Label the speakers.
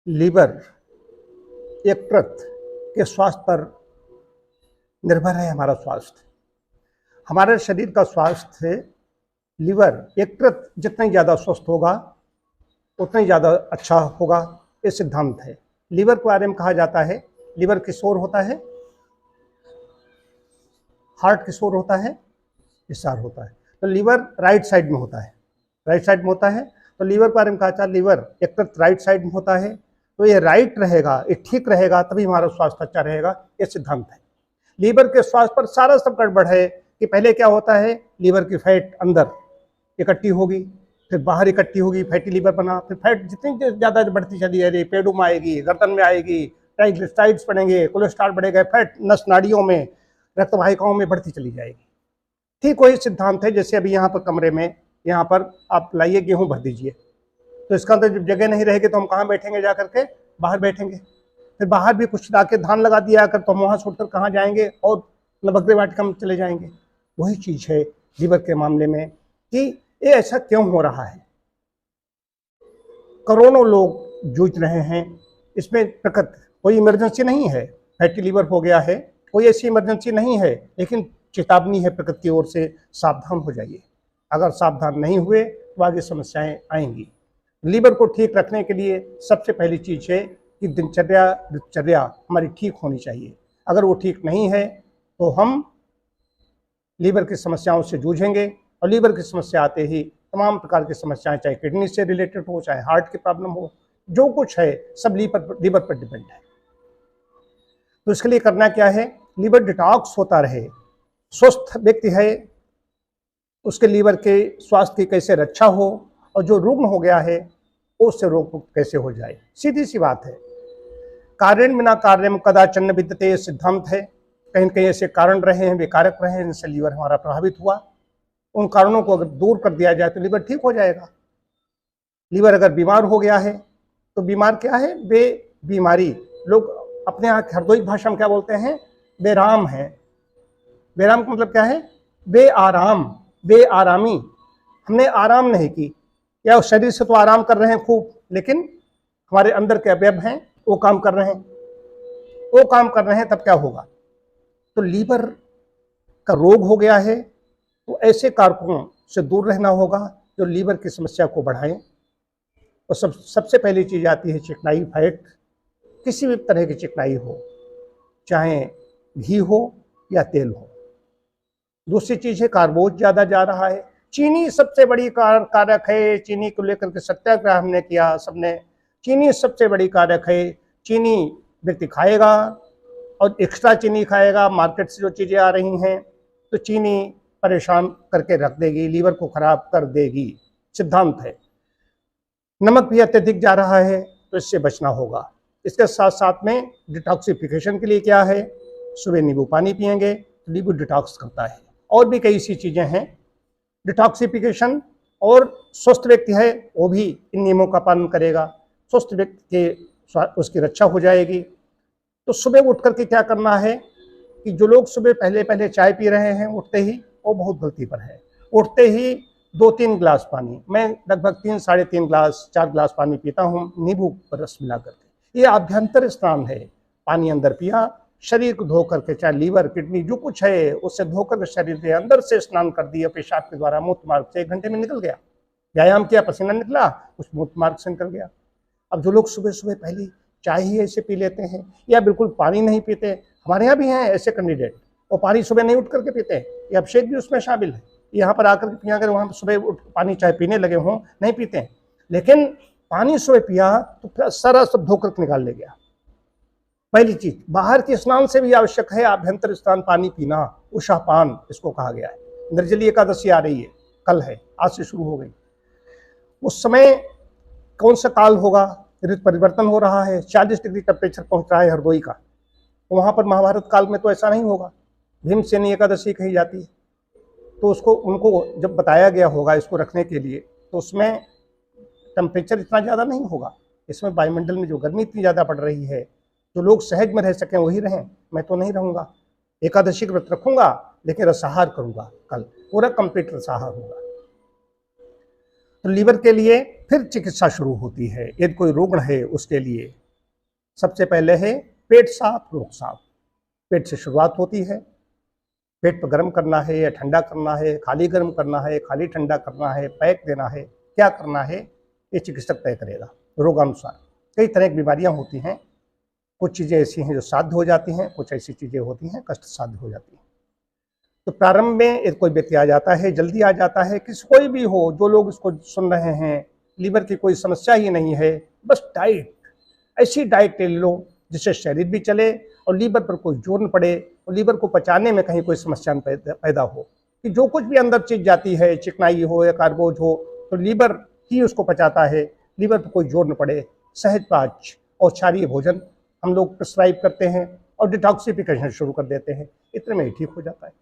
Speaker 1: Liver यकृत के स्वास्थ्य पर निर्भर है हमारा स्वास्थ्य। हमारे शरीर का स्वास्थ्य लीवर यकृत जितना ही ज़्यादा स्वस्थ होगा उतना ही ज़्यादा अच्छा होगा, ये सिद्धांत है। लीवर के बारे में कहा जाता है लीवर किस ओर होता है, हार्ट किस ओर होता है, इस ओर होता है। तो लीवर राइट साइड में होता है, राइट साइड में होता है। तो लीवर के बारे में कहा जाता है लीवर यकृत राइट साइड में होता है। तो ये राइट रहेगा, ये ठीक रहेगा तभी हमारा स्वास्थ्य अच्छा रहेगा, ये सिद्धांत है। लीवर के स्वास्थ्य पर सारा सब गड़बड़ है कि पहले क्या होता है, लीवर की फैट अंदर इकट्ठी होगी, फिर बाहर इकट्ठी होगी, फैटी लीवर बना, फिर फैट जितनी ज़्यादा बढ़ती चली जाएगी, पेड़ों में आएगी, गर्दन में आएगी, ट्राइग्लिसराइड्स बढ़ेंगे, कोलेस्ट्रॉल बढ़ेगा, फैट नस नाड़ियों में रक्त वाहिकाओं में बढ़ती चली जाएगी। ठीक वही सिद्धांत है जैसे अभी यहाँ पर कमरे में, यहाँ पर आप लाइए गेहूँ भर दीजिए, तो इसका अंदर जब जगह नहीं रहेगी तो हम कहाँ बैठेंगे, जा करके बाहर बैठेंगे। फिर बाहर भी कुछ ला के धान लगा दिया कर तो हम वहाँ छोड़कर कहाँ जाएंगे, और नवग्रह वाटिका में चले जाएंगे। वही चीज़ है लीवर के मामले में कि ये ऐसा क्यों हो रहा है। करोड़ों लोग जूझ रहे हैं इसमें। प्रकृति कोई इमरजेंसी नहीं है, फैटी लीवर हो गया है, कोई ऐसी इमरजेंसी नहीं है, लेकिन चेतावनी है प्रकृति की ओर से, सावधान हो जाइए। अगर सावधान नहीं हुए तो आगे समस्याएं आएंगी। लीवर को ठीक रखने के लिए सबसे पहली चीज़ है कि दिनचर्या हमारी ठीक होनी चाहिए। अगर वो ठीक नहीं है तो हम लीवर की समस्याओं से जूझेंगे, और लीवर की समस्या आते ही तमाम प्रकार की समस्याएं, चाहे किडनी से रिलेटेड हो, चाहे हार्ट की प्रॉब्लम हो, जो कुछ है सब लीवर पर डिपेंड है। तो इसके लिए करना क्या है, लीवर डिटॉक्स होता रहे। स्वस्थ व्यक्ति है उसके लीवर के स्वास्थ्य की कैसे रक्षा हो, और जो रुग्ण हो गया है उससे रोग मुक्त कैसे हो जाए। सीधी सी बात है, कारण बिना कार्यम कदाचन न विद्यते सिद्धांत है। कहीं न कहीं ऐसे कारण रहे हैं, वे कारक रहे हैं जिनसे लीवर हमारा प्रभावित हुआ। उन कारणों को अगर दूर कर दिया जाए तो लीवर ठीक हो जाएगा। लीवर अगर बीमार हो गया है तो बीमार क्या है, बीमारी। लोग अपने यहाँ हरदोई भाषा में क्या बोलते हैं, बेराम है। बेराम का मतलब क्या है, बेआराम, बेआरामी। हमने आराम नहीं की, या शरीर से तो आराम कर रहे हैं खूब, लेकिन हमारे अंदर के अवयव हैं वो काम कर रहे हैं, वो काम कर रहे हैं, तब क्या होगा। तो लीवर का रोग हो गया है तो ऐसे कारकों से दूर रहना होगा जो लीवर की समस्या को बढ़ाएं। और सबसे पहली चीज़ आती है चिकनाई, फैट। किसी भी तरह की चिकनाई हो, चाहे घी हो या तेल हो। दूसरी चीज़ है कार्बोज ज़्यादा जा रहा है। चीनी सबसे बड़ी कारक है। चीनी को लेकर के सत्याग्रह हमने किया सबने। चीनी सबसे बड़ी कारक है। चीनी व्यक्ति खाएगा और एक्स्ट्रा चीनी खाएगा, मार्केट से जो चीज़ें आ रही हैं, तो चीनी परेशान करके रख देगी, लीवर को खराब कर देगी, सिद्धांत है। नमक भी अत्यधिक जा रहा है तो इससे बचना होगा। इसके साथ साथ में डिटॉक्सिफिकेशन के लिए क्या है, सुबह नींबू पानी पिएंगे तो नींबू डिटॉक्स करता है। और भी कई सी चीज़ें हैं डिटॉक्सिफिकेशन। और स्वस्थ व्यक्ति है वो भी इन नियमों का पालन करेगा, स्वस्थ व्यक्ति के उसकी रक्षा हो जाएगी। तो सुबह उठ करके क्या करना है कि जो लोग सुबह पहले चाय पी रहे हैं उठते ही, वो बहुत गलती पर है। उठते ही 2-3 गिलास पानी, मैं लगभग 3, साढ़े 3 गिलास, 4 गिलास पानी पीता हूँ नींबू पर रस मिला करके। ये आभ्यंतर स्नान है। पानी अंदर पिया, शरीर को धो करके, चाहे लीवर किडनी जो कुछ है उससे धो करके शरीर के अंदर से स्नान कर दिया, पेशाब के द्वारा मूत्र मार्ग से 1 घंटे में निकल गया। व्यायाम किया, पसीना निकला, कुछ मूत्र मार्ग से निकल गया। अब जो लोग सुबह सुबह पहले चाय ही ऐसे पी लेते हैं या बिल्कुल पानी नहीं पीते, हमारे यहाँ भी हैं ऐसे कैंडिडेट, और पानी सुबह नहीं उठ करके पीते हैं, ये अभिषेक भी उसमें शामिल है। यहाँ पर आकर के पिया कर वहाँ पर सुबह उठ पानी चाय पीने लगे हों, नहीं पीते हैं, लेकिन पानी सुबह पिया तो सारा सब धोकर निकाल ले गया। पहली चीज, बाहर के स्नान से भी आवश्यक है आभ्यंतर स्नान, पानी पीना, उषापान इसको कहा गया है। निर्जली एकादशी आ रही है, कल है, आज से शुरू हो गई। उस समय कौन सा काल होगा, ऋतु परिवर्तन हो रहा है, 40 डिग्री टेम्परेचर पहुंच रहा है हरदोई का। वहाँ पर महाभारत काल में तो ऐसा नहीं होगा, भीमसेनी एकादशी कही जाती है। तो उसको उनको जब बताया गया होगा इसको रखने के लिए, तो उसमें टेम्परेचर इतना ज़्यादा नहीं होगा। इसमें वायुमंडल में जो गर्मी इतनी ज़्यादा पड़ रही है, जो लोग सहज में रह सकें वही रहें। मैं तो नहीं रहूँगा, एकादशी का व्रत रखूँगा, लेकिन रसाहार करूँगा, कल पूरा कंप्लीट रसाहार होगा। तो लीवर के लिए फिर चिकित्सा शुरू होती है। यदि कोई रुग्ण है उसके लिए सबसे पहले है पेट साफ, रोग साफ। पेट से शुरुआत होती है। पेट पर गर्म करना है या ठंडा करना है, खाली गर्म करना है, खाली ठंडा करना है, पैक देना है, क्या करना है, ये चिकित्सक तय करेगा रोगानुसार। कई तरह की बीमारियां होती हैं, कुछ चीज़ें ऐसी हैं जो साध्य हो जाती हैं, कुछ ऐसी चीज़ें होती हैं कष्ट साध्य हो जाती हैं। तो प्रारंभ में यदि कोई व्यक्ति आ जाता है, जल्दी आ जाता है, किसी कोई भी हो, जो लोग इसको सुन रहे हैं, लीवर की कोई समस्या ही नहीं है, बस डाइट, ऐसी डाइट ले लो जिससे शरीर भी चले और लीवर पर कोई जोर न पड़े और लीवर को पचाने में कहीं कोई समस्या न पैदा हो, कि जो कुछ भी अंदर चीज जाती है, चिकनाई हो या कार्बोज हो, तो लीवर ही उसको पचाता है, लीवर पर कोई जोर न पड़े। सहज पाच और क्षारीय भोजन हम लोग प्रिस्क्राइब करते हैं और डिटॉक्सिफिकेशन शुरू कर देते हैं, इतने में ही ठीक हो जाता है।